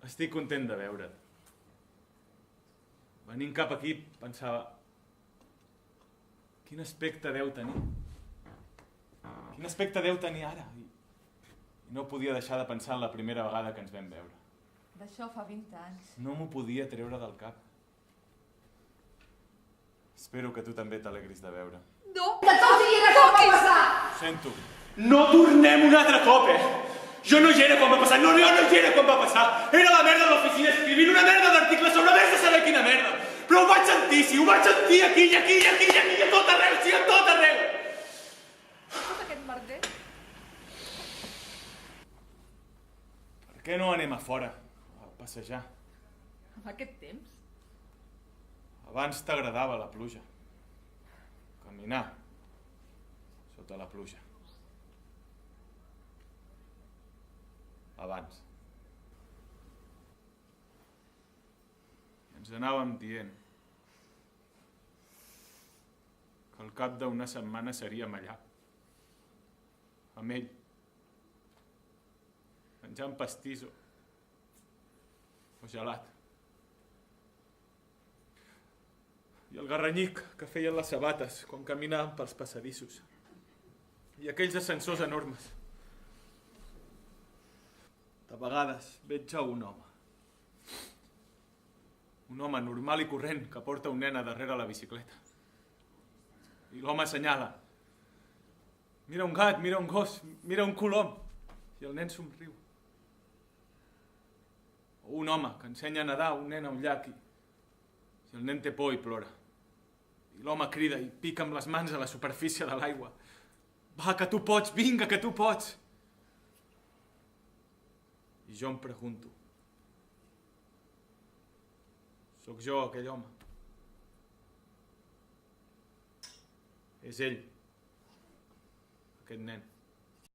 Estic content de veure't. Venint cap aquí, pensava... Quin aspecte deu tenir? Quin aspecte deu tenir ara? I no podia deixar de pensar en la primera vegada que ens vam veure. D'això fa 20 anys. No m'ho podia treure del cap. Espero que tu també t'alegris de veure. No! Que tot hi era com va passar! Ho sento. No tornem un altre cop, Jo no hi era quan va passar, jo no hi era quan va passar. Era la merda de l'oficina escrivint una merda d'articles sobre més de saber quina merda. Però ho vaig sentir, sí, ho vaig sentir aquí, i aquí, i aquí, i aquí, i a tot arreu, sí, a tot arreu. Tot aquest merder? Per què no anem a fora, a passejar? En aquest temps? Abans t'agradava la pluja. Caminar sota la pluja. Abans. Ens anàvem dient que al cap d'una setmana seríem allà, amb ell, menjant pastís o gelat. I el garranyic que feien les sabates quan caminàvem pels passadissos. I aquells ascensors enormes. De vegades veig a un home. Un home normal i corrent que porta un nen a darrere la bicicleta. I l'home assenyala. Mira un gat, mira un gos, mira un colom. I el nen somriu. O un home que ensenya a nedar un nen a un llac i el nen té por i plora. I l'home crida i pica amb les mans a la superfície de l'aigua. Va, que tu pots, vinga, que tu pots. I jo em pregunto, sóc jo aquell home? És ell, aquest nen.